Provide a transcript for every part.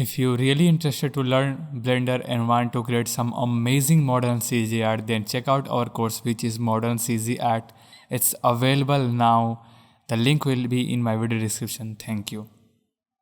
If you're really interested to learn Blender and want to create some amazing modern CG art, then check out our course which is Modern CG Art. It's available now. The link will be in my video description. Thank you.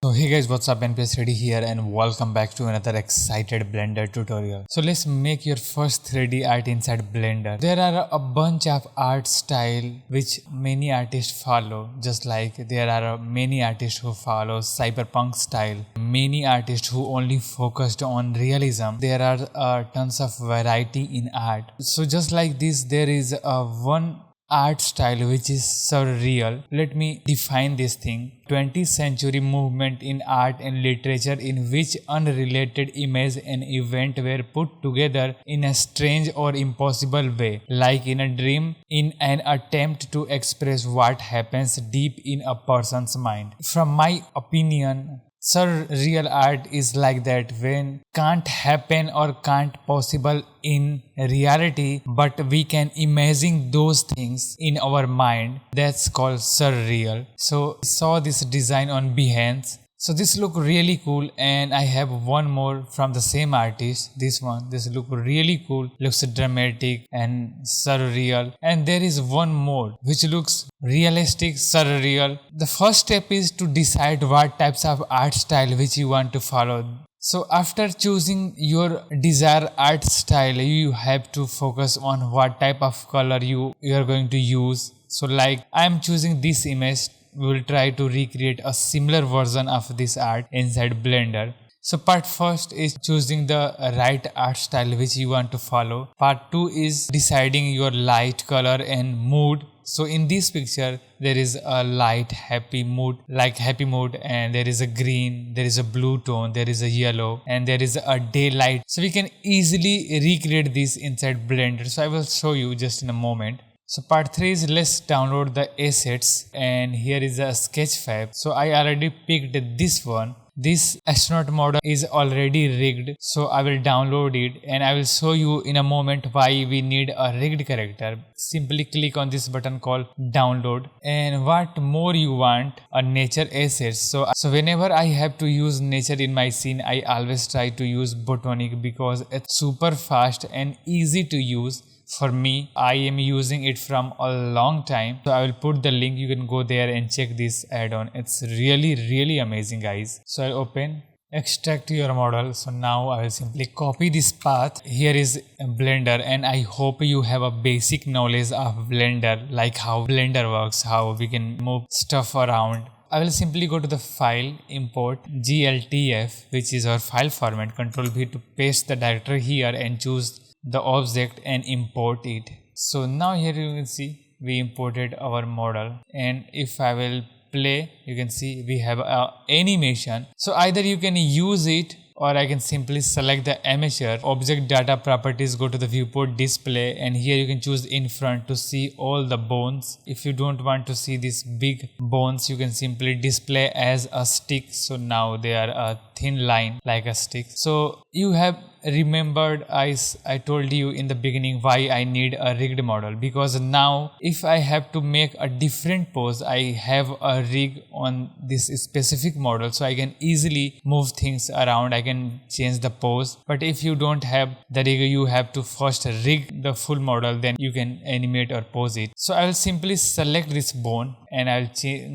So hey guys, what's up, NPS Ready here and welcome back to another excited Blender tutorial. So let's make your first 3D art inside Blender. There are a bunch of art style which many artists follow, just like there are many artists who follow cyberpunk style, many artists who only focused on realism. There are tons of variety in art. So just like this, there is one art style which is surreal. Let me define this thing. 20th century movement in art and literature in which unrelated image and event were put together in a strange or impossible way, like in a dream, in an attempt to express what happens deep in a person's mind. From my opinion, surreal art is like that, when can't happen or can't possible in reality, but we can imagine those things in our mind. That's called surreal. So I saw this design on Behance. So this look really cool, and I have one more from the same artist. This look really cool, looks dramatic and surreal. And there is one more which looks realistic, surreal. The first step is to decide what types of art style which you want to follow. So after choosing your desired art style, you have to focus on what type of color you are going to use. So like I am choosing this image. We will try to recreate a similar version of this art inside Blender. So part first is choosing the right art style which you want to follow. Part 2 is deciding your light, color and mood. So in this picture there is a light happy mood, and there is a green, there is a blue tone, there is a yellow and there is a daylight. So we can easily recreate this inside Blender. So I will show you just in a moment. So part 3 is let's download the assets, and here is a sketchfab. So I already picked this one. This astronaut model is already rigged, so I will download it and I will show you in a moment why we need a rigged character. Simply click on this button called download, and what more you want, a nature assets. So whenever I have to use nature in my scene, I always try to use Botanic because it's super fast and easy to use. For me, I am using it from a long time. So I will put the link. You can go there and check this add-on. It's really amazing, guys. So I'll open, extract your model. So now I will simply copy this path. Here is Blender, and I hope you have a basic knowledge of Blender, like how Blender works, how we can move stuff around. I will simply go to the file, import gltf, which is our file format. Ctrl V to paste the directory here and choose the object and import it. So now here you can see we imported our model, and if I will play, you can see we have a animation. So either you can use it, or I can simply select the amateur object data properties, go to the viewport display, and here you can choose in front to see all the bones. If you don't want to see these big bones, you can simply display as a stick. So now they are a thin line like a stick. So you have remembered I told you in the beginning why I need a rigged model, because now if I have to make a different pose, I have a rig on this specific model, so I can easily move things around. I can change the pose. But if you don't have the rig, you have to first rig the full model, then you can animate or pose it. So I will simply select this bone and I'll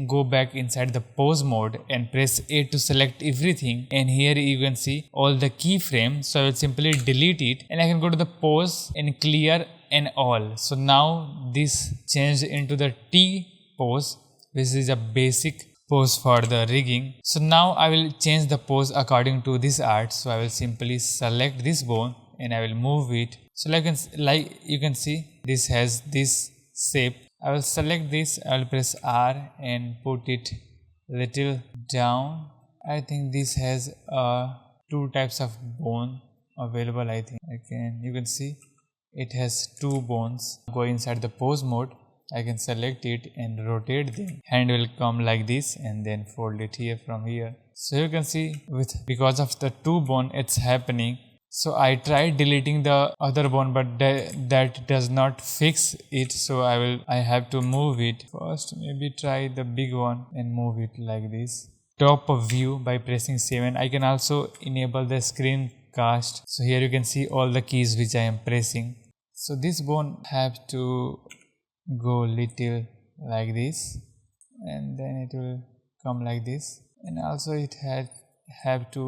go back inside the pose mode and press A to select everything, and here you can see all the keyframes. So I will simply delete it and I can go to the pose and clear and all. So now this changed into the T pose, which is a basic pose for the rigging. So now I will change the pose according to this art. So I will simply select this bone and I will move it. So like you can see this has this shape. I will select this, I will press R and put it little down. I think this has two types of bone available. I think you can see it has two bones. Go inside the pose mode, I can select it and rotate them. Hand will come like this and then fold it here from here. So you can see because of the two bone it's happening. So I tried deleting the other bone, but that does not fix it. So I have to move it first. Maybe try the big one and move it like this. top view by pressing 7. I can also enable the screencast. So here you can see all the keys which I am pressing. So this won't have to go little like this, and then it will come like this, and also it have to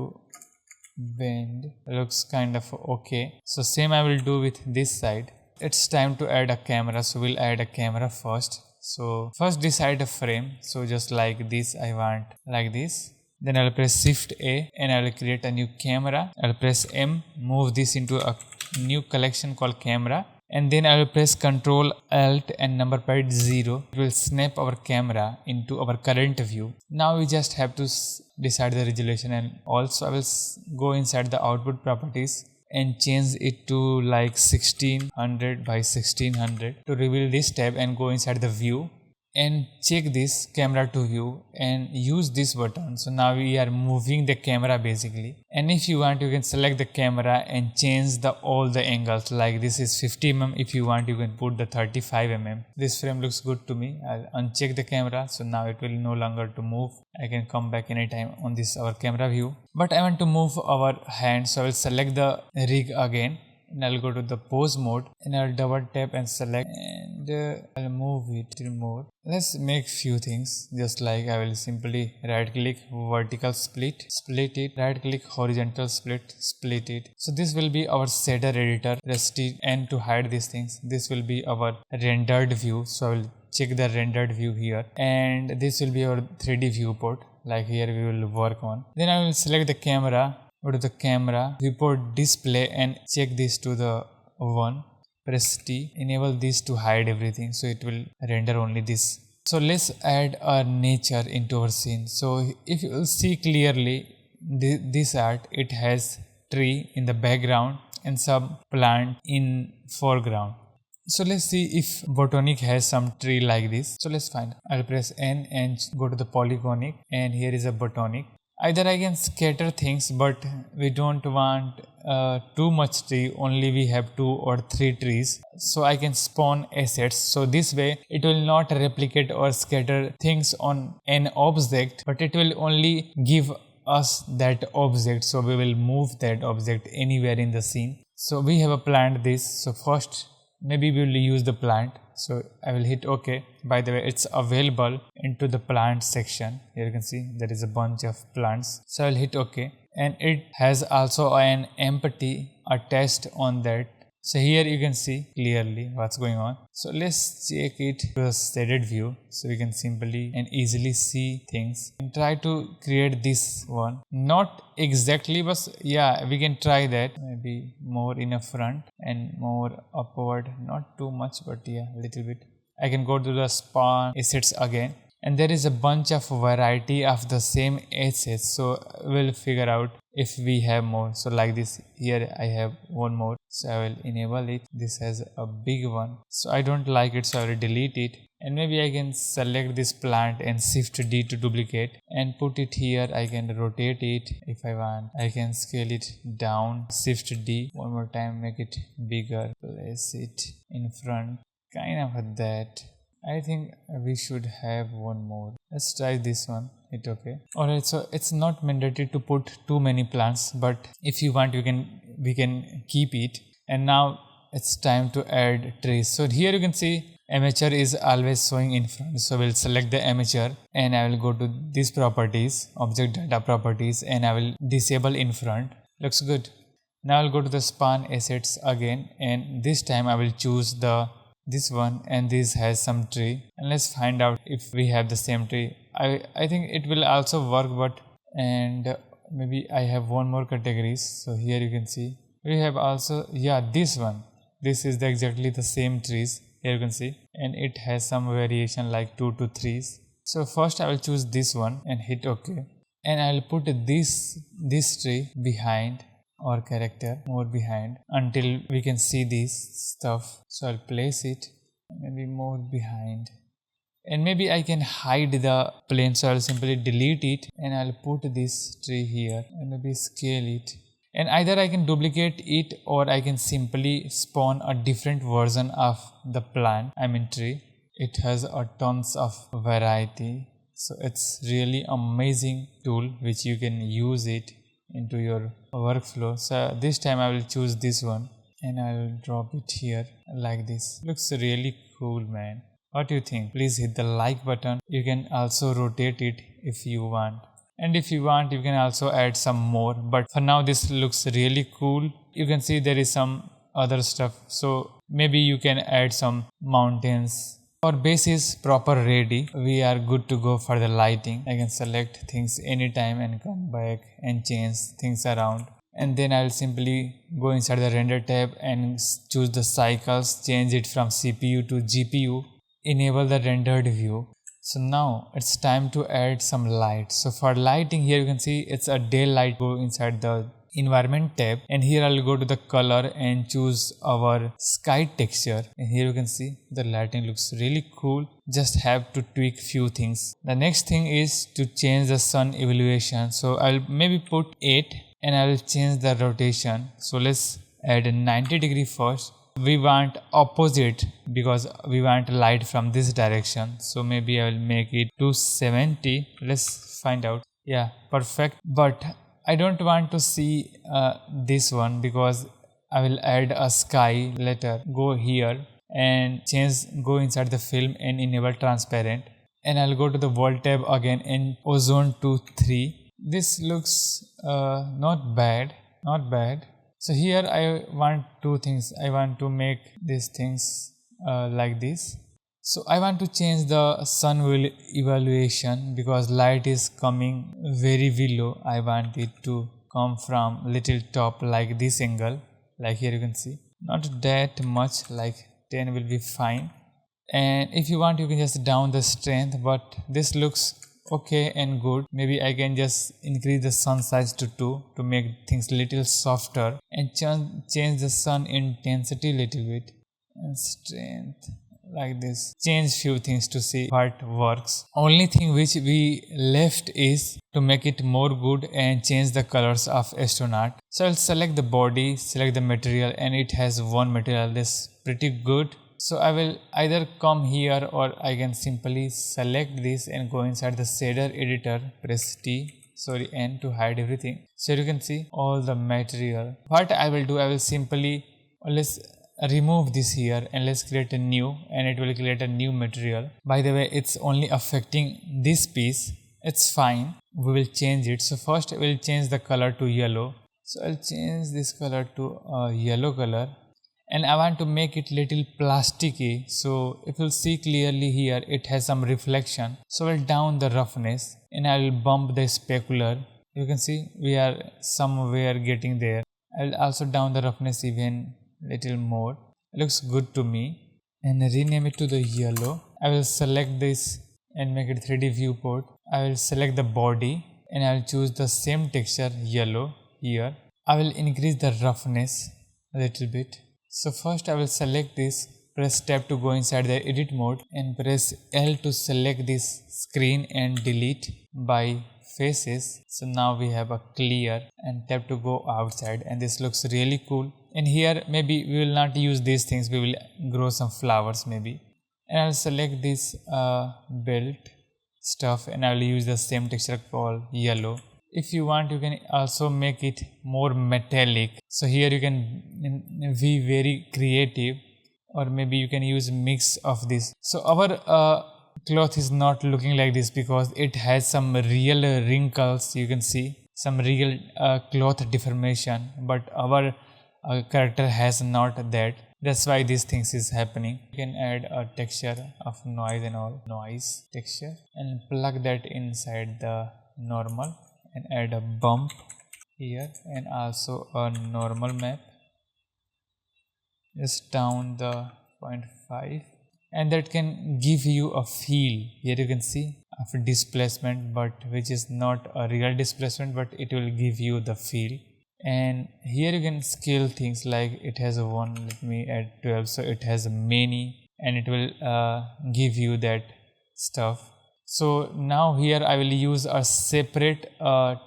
bend. Looks kind of okay. So same I will do with this side. It's time to add a camera, so we'll add a camera first. So first decide a frame, so just like this I want like this. Then I'll press Shift A and I'll create a new camera. I'll press M, move this into a new collection called camera, and then I will press Ctrl Alt and number pad 0. It will snap our camera into our current view. Now we just have to decide the resolution, and also I will go inside the output properties and change it to like 1600 by 1600 to reveal this tab, and go inside the view and check this camera to view and use this button. So now we are moving the camera basically, and if you want you can select the camera and change all the angles. Like this is 50 mm, if you want you can put the 35 mm. This frame looks good to me. I'll uncheck the camera, so now it will no longer to move. I can come back anytime on this our camera view, but I want to move our hand, so I will select the rig again and I'll go to the pose mode and I'll double tap and select, and I'll move it till more. Let's make few things, just like I will simply right click vertical split it, right click horizontal split it. So this will be our shader editor. Press T and to hide these things. This will be our rendered view, so I will check the rendered view here, and this will be our 3D viewport, like here we will work on. Then I will select the camera, go to the camera, viewport display and check this to the 1. Press T, enable this to hide everything, so it will render only this. So let's add a nature into our scene. So if you will see clearly this art, it has tree in the background and some plant in foreground. So let's see if Botanic has some tree like this. So let's find. I'll press N and go to the Polygonic, and here is a Botanic. Either I can scatter things, but we don't want too much tree, only we have 2 or 3 trees. So I can spawn assets, so this way it will not replicate or scatter things on an object, but it will only give us that object, so we will move that object anywhere in the scene. So we have a plant this, so first maybe we will use the plant, so I will hit OK. By the way, it's available into the plant section. Here you can see there is a bunch of plants, so I'll hit OK, and it has also an empty attached on that. So here you can see clearly what's going on. So let's check it to a shaded view, so we can simply and easily see things, and try to create this one. Not exactly, but yeah, we can try that. Maybe more in a front and more upward, not too much, but yeah, a little bit. I can go to the spawn assets again, and there is a bunch of variety of the same assets, so we'll figure out if we have more. So like this, here I have one more, so I will enable it. This has a big one, so I don't like it, so I will delete it. And maybe I can select this plant and Shift D to duplicate and put it here. I can rotate it if I want. I can scale it down, Shift D one more time, make it bigger, place it in front, kind of that. I think we should have one more. Let's try this one. Hit OK. Alright, so it's not mandatory to put too many plants, but if you want we can keep it. And now it's time to add trees. So here you can see amateur is always showing in front, so we'll select the amateur and I will go to these properties, object data properties, and I will disable in front. Looks good. Now I'll go to the spawn assets again, and this time I will choose this one, and this has some tree, and let's find out if we have the same tree. I think it will also work, but and maybe I have one more categories. So here you can see we have also, yeah, this one. This is exactly the same trees. Here you can see, and it has some variation like 2 to 3s. So first I will choose this one and hit OK, and I will put this tree behind or character more behind until we can see this stuff. So I'll place it maybe more behind, and maybe I can hide the plane, so I'll simply delete it and I'll put this tree here and maybe scale it. And either I can duplicate it or I can simply spawn a different version of the plant, tree. It has a tons of variety. So it's really amazing tool which you can use it into your workflow. So this time I will choose this one and I will drop it here like this. Looks really cool, man. What do you think? Please hit the like button. You can also rotate it if you want. And if you want, you can also add some more. But for now, this looks really cool. You can see there is some other stuff. So maybe you can add some mountains. Our base is proper ready. We are good to go for the lighting. I can select things anytime and come back and change things around. And then I'll simply go inside the render tab and choose the cycles, change it from CPU to GPU, enable the rendered view. So now it's time to add some light. So for lighting, here you can see it's a daylight. Go inside the environment tab and here I'll go to the color and choose our sky texture, and here you can see the lighting looks really cool. Just have to tweak few things. The next thing is to change the sun elevation. So I'll maybe put 8 and I will change the rotation. So let's add a 90° first. We want opposite because we want light from this direction. So maybe I will make it 270. Let's find out. Yeah, perfect. But I don't want to see this one because I will add a sky later. Go here and go inside the film and enable transparent. And I'll go to the world tab again and ozone to 3. This looks not bad. So here I want two things. I want to make these things like this. So I want to change the sun evaluation because light is coming very below. I want it to come from little top like this angle, like here you can see. Not that much, like 10 will be fine. And if you want, you can just down the strength, but this looks okay and good. Maybe I can just increase the sun size to 2 to make things little softer and change the sun intensity little bit and strength like this. Change few things to see what works. Only thing which we left is to make it more good and change the colors of astronaut. So I'll select the body, select the material, and it has one material. That's pretty good. So I will either come here or I can simply select this and go inside the shader editor, press N to hide everything. So you can see all the material. What I will do, I will simply, let's remove this here and let's create a new, and it will create a new material. By the way, it's only affecting this piece. It's fine. We will change it. So first we'll change the color to yellow. So I'll change this color to a yellow color. And I want to make it little plasticky. So if you'll see clearly here, it has some reflection. So I'll down the roughness and I'll bump the specular. You can see we are somewhere getting there. I'll also down the roughness even little more. It looks good to me. And rename it to the yellow. I will select this and make it 3D viewport. I will select the body and I will choose the same texture yellow here. I will increase the roughness a little bit. So first I will select this, press tab to go inside the edit mode and press L to select this screen and delete by faces. So now we have a clear, and tap to go outside, and this looks really cool. And here maybe we will not use these things, we will grow some flowers maybe. And I will select this belt stuff and I will use the same texture called yellow. If you want, you can also make it more metallic. So here you can be very creative, or maybe you can use mix of this. So our cloth is not looking like this because it has some real wrinkles. You can see some real cloth deformation, but our character has not that. That's why these things is happening. You can add a texture of noise and all, noise texture, and plug that inside the normal and add a bump here and also a normal map. Just down the 0.5, and that can give you a feel. Here you can see of displacement, but which is not a real displacement, but it will give you the feel. And here you can scale things, like it has a 1, let me add 12, so it has many, and it will give you that stuff. So now here I will use a separate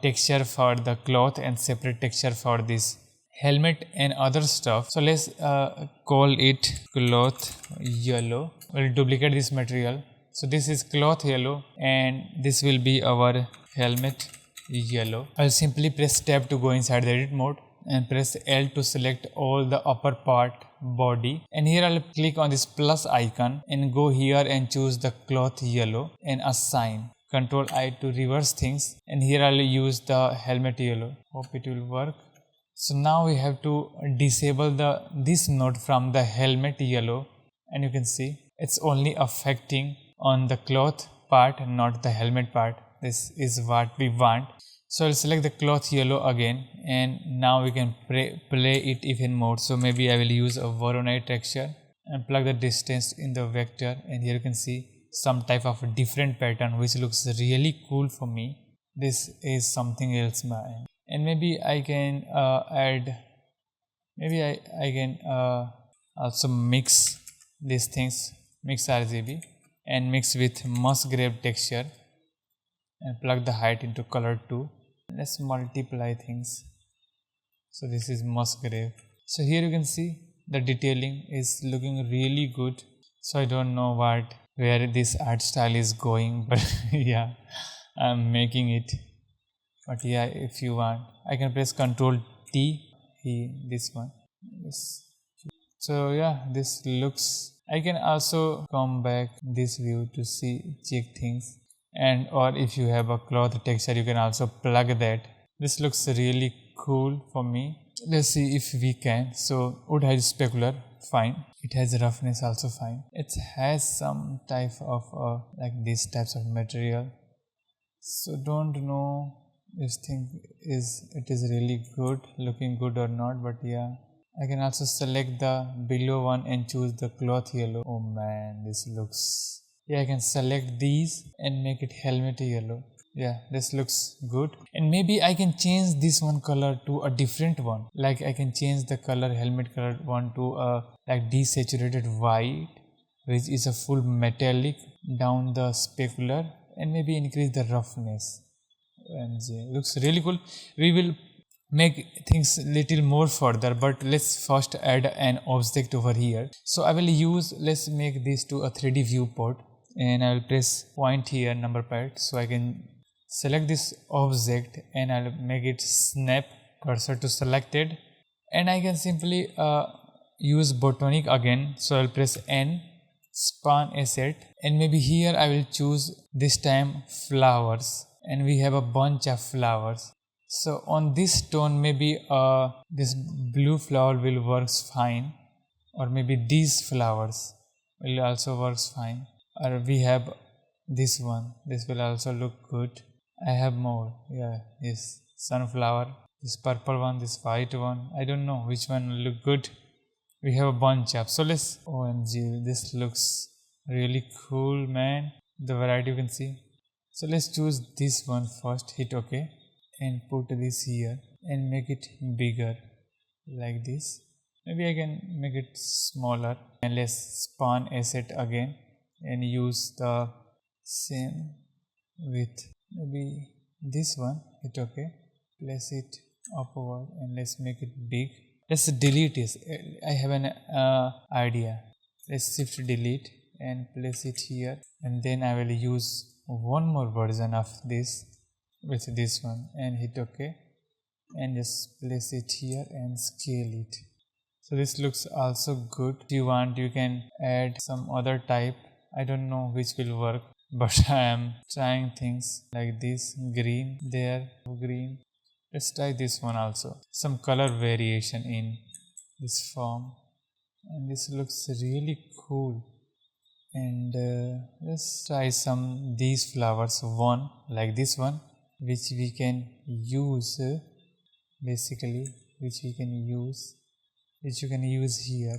texture for the cloth and separate texture for this helmet and other stuff. So let's call it cloth yellow. We'll duplicate this material, So this is cloth yellow and this will be our helmet yellow. I'll simply press tab to go inside the edit mode and press L to select all the upper part body, and here I'll click on this plus icon and go here and choose the cloth yellow and assign. Control I to reverse things, and here I'll use the helmet yellow. Hope it will work. So now we have to disable this node from the helmet yellow, and you can see it's only affecting on the cloth part, not the helmet part. This is what we want. So I'll select the cloth yellow again, and now we can play it even more. So maybe I will use a Voronite texture and plug the distance in the vector, and here you can see some type of different pattern which looks really cool for me. This is something else, man. And maybe I can add, maybe I can also mix these things, mix RGB and mix with Musgrave texture and plug the height into color 2. Let's multiply things. So this is Musgrave. So here you can see the detailing is looking really good. So I don't know where this art style is going, but yeah, I'm making it. But yeah, if you want, I can press Ctrl T, this one. Yes. So yeah, this looks, I can also come back this view to check things. And or if you have a cloth texture, you can also plug that. This looks really cool for me. Let's see if we can. So wood has specular, fine. It has roughness, also fine. It has some type of like these types of material. So don't know this thing is really good, looking good or not, but yeah. I can also select the below one and choose the cloth yellow. Oh man, this looks, yeah, I can select these and make it helmet yellow. Yeah, this looks good. And maybe I can change this one color to a different one. Like I can change the color, helmet color one to a like desaturated white, which is a full metallic down the specular, and maybe increase the roughness. And looks really cool. We will make things little more further, but let's first add an object over here. So I will use, let's make this to a 3D viewport, and I will press point here, number pad, so I can select this object and I'll make it snap cursor to selected, and I can simply use botanic again. So I'll press N, span asset, and maybe here I will choose this time flowers, and we have a bunch of flowers. So on this tone, maybe this blue flower will works fine, or maybe these flowers will also works fine, or we have this one, this will also look good. I have more, yeah, yes, sunflower, this purple one, this white one, I don't know which one will look good. We have a bunch of, so let's, OMG, this looks really cool, man, the variety you can see. So let's choose this one first, hit OK, and put this here and make it bigger like this. Maybe I can make it smaller, and let's span asset again and use the same with maybe this one, hit OK, place it upward and let's make it big. Let's delete this. I have an idea. Let's shift delete and place it here, and then I will use one more version of this with this one and hit OK and just place it here and scale it. So this looks also good. If you want, you can add some other type. I don't know which will work, but I am trying things like this, green there, green. Let's try this one also, some color variation in this form, and this looks really cool. And let's try some these flowers, one like this one, which we can use basically, which you can use here.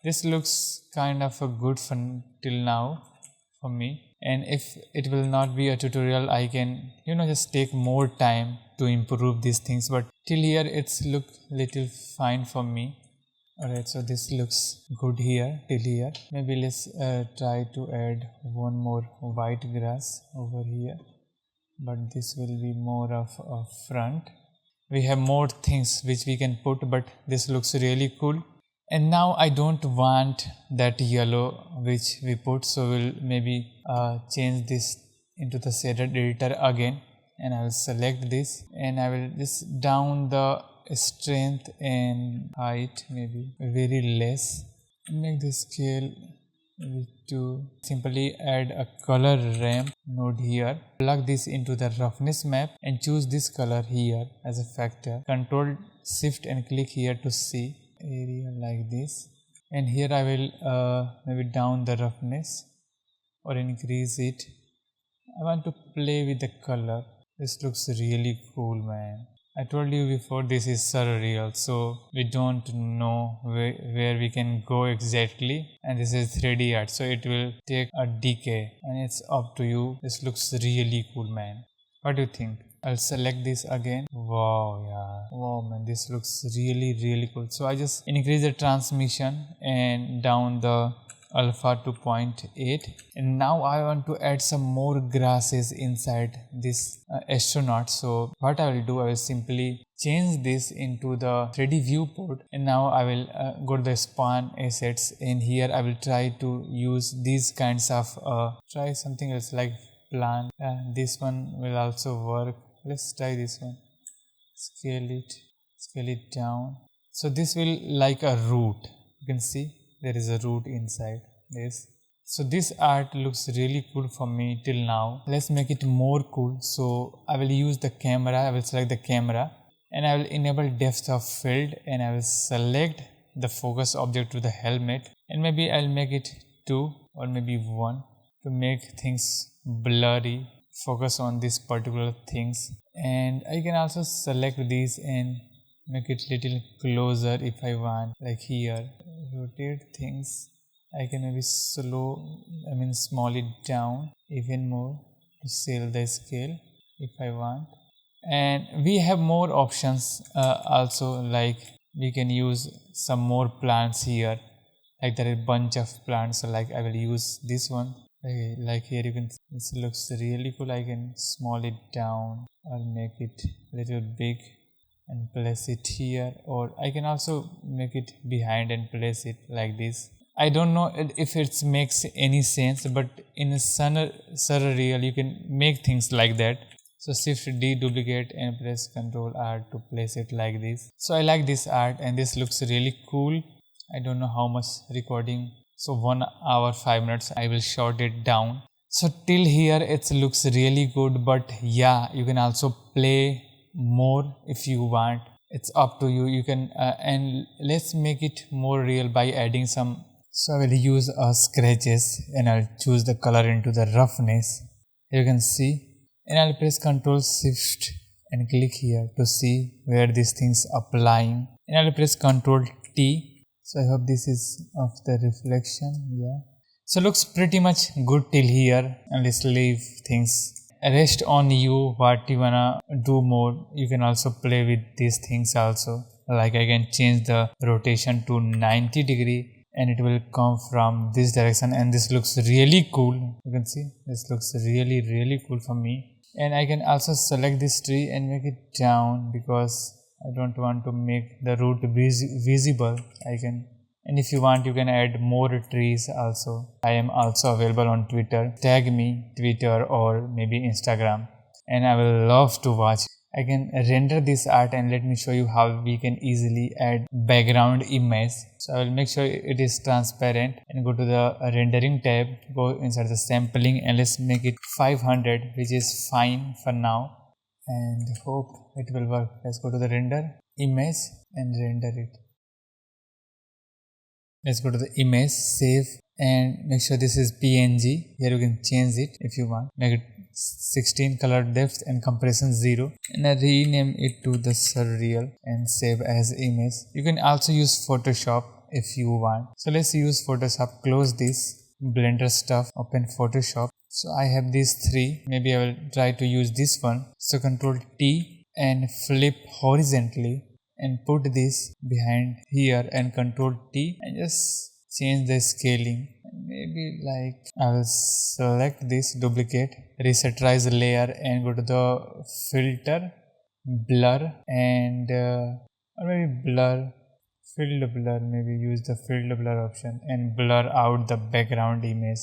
This looks kind of a good fun till now for me, and if it will not be a tutorial, I can just take more time to improve these things, but till here it's look little fine for me. Alright, so this looks good here till here. Maybe let's try to add one more white grass over here, but this will be more of a front. We have more things which we can put, but this looks really cool. And now I don't want that yellow which we put, so we'll maybe change this into the shader editor again, and I will select this and I will just down the strength and height maybe very less, make the scale to simply add a color ramp node here, plug this into the roughness map and choose this color here as a factor. Control shift and click here to see area like this, and here I will maybe down the roughness or increase it. I want to play with the color. This looks really cool, man. I told you before, this is surreal, so we don't know where we can go exactly, and this is 3D art, so it will take a decay and it's up to you. This looks really cool, man. What do you think? I'll select this again. Wow, yeah. Wow, man, this looks really cool. So I just increase the transmission and down the alpha to 0.8, and now I want to add some more grasses inside this astronaut. So what I will do, I will simply change this into the 3D viewport, and now I will go to the span assets, and here I will try to use these kinds of try something else like plant. This one will also work. Let's try this one. Scale it down. So this will like a root. You can see there is a root inside this. So this art looks really cool for me till now. Let's make it more cool. So I will use the camera. I will select the camera and I will enable depth of field, and I will select the focus object to the helmet, and maybe I'll make it 2 or maybe 1 to make things blurry. Focus on these particular things, and I can also select these and make it little closer if I want, like here. Rotate things. I can maybe small it down even more to sell the scale if I want. And we have more options also, like we can use some more plants here, like there are a bunch of plants. So like I will use this one. Okay, like here you can, this looks really cool. I can small it down or make it little big and place it here, or I can also make it behind and place it like this. I don't know if it makes any sense, but in a surreal you can make things like that. So shift D, duplicate, and press Ctrl R to place it like this. So I like this art and this looks really cool. I don't know how much recording. So 1 hour 5 minutes. I will short it down. So till here it looks really good, but yeah, you can also play more if you want. It's up to you. You can and let's make it more real by adding some. So I will use scratches and I'll choose the color into the roughness. You can see, and I'll press Ctrl Shift and click here to see where these things applying, and I'll press Ctrl T. So I hope this is of the reflection. Yeah, so looks pretty much good till here, and let's leave things. Rest on you what you wanna do more. You can also play with these things also, like I can change the rotation to 90-degree and it will come from this direction, and this looks really cool. You can see this looks really cool for me. And I can also select this tree and make it down because I don't want to make the root visible. I can, and if you want you can add more trees also. I am also available on Twitter. Tag me Twitter or maybe Instagram, and I will love to watch. I can render this art, and let me show you how we can easily add background image. So I will make sure it is transparent and go to the rendering tab, go inside the sampling, and let's make it 500, which is fine for now, and hope it will work. Let's go to the render image and render it. Let's go to the image, save, and make sure this is PNG. Here you can change it if you want. Make it 16, color depth and compression 0, and I rename it to the Surreal and save as image. You can also use Photoshop if you want. So let's use Photoshop. Close this Blender stuff, open Photoshop. So I have these 3. Maybe I will try to use this one. So Ctrl T and flip horizontally and put this behind here, and Ctrl T and just change the scaling. Maybe like I will select this, duplicate, resetize layer, and go to the filter, blur, and or maybe blur Field blur, maybe use the field blur option and blur out the background image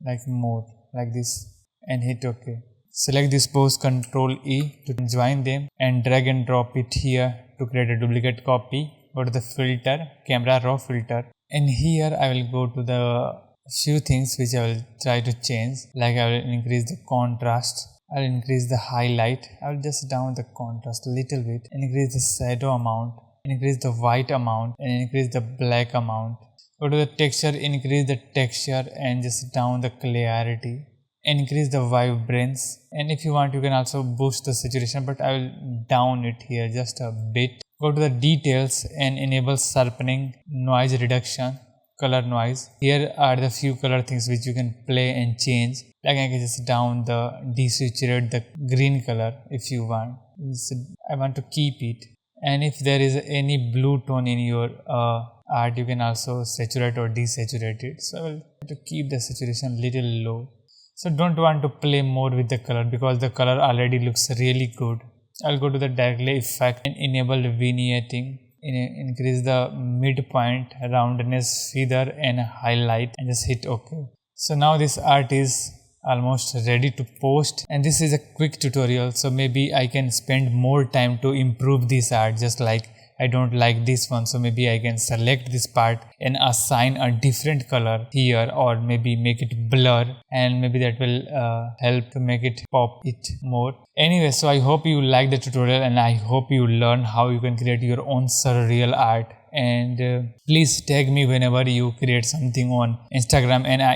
like more, like this, and hit OK. Select this pose, Ctrl E to join them and drag and drop it here to create a duplicate copy. Go to the filter, camera raw filter, and here I will go to the few things which I will try to change, like I will increase the contrast, I will increase the highlight, I will just down the contrast a little bit, increase the shadow amount, increase the white amount, and increase the black amount. Go to the texture, increase the texture and just down the clarity, increase the vibrance, and if you want you can also boost the saturation, but I will down it here just a bit. Go to the details and enable sharpening, noise reduction, color noise. Here are the few color things which you can play and change, like I can just down the desaturate the green color if you want. I want to keep it, and if there is any blue tone in your art you can also saturate or desaturate it. So I will try to keep the saturation little low. So don't want to play more with the color because the color already looks really good. I'll go to the directly effect and enable vignetting, increase the midpoint, roundness, feather and highlight, and just hit OK. So now this art is almost ready to post, and this is a quick tutorial, so maybe I can spend more time to improve this art. Just like I don't like this one, so maybe I can select this part and assign a different color here, or maybe make it blur, and maybe that will help to make it pop it more. Anyway, so I hope you like the tutorial and I hope you learn how you can create your own surreal art. And please tag me whenever you create something on Instagram, and I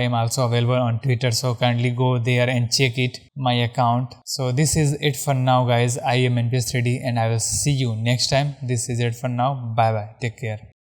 am also available on Twitter, so kindly go there and check it, my account. So this is it for now guys. I am NPS Ready and I will see you next time. This is it for now. Bye bye, take care.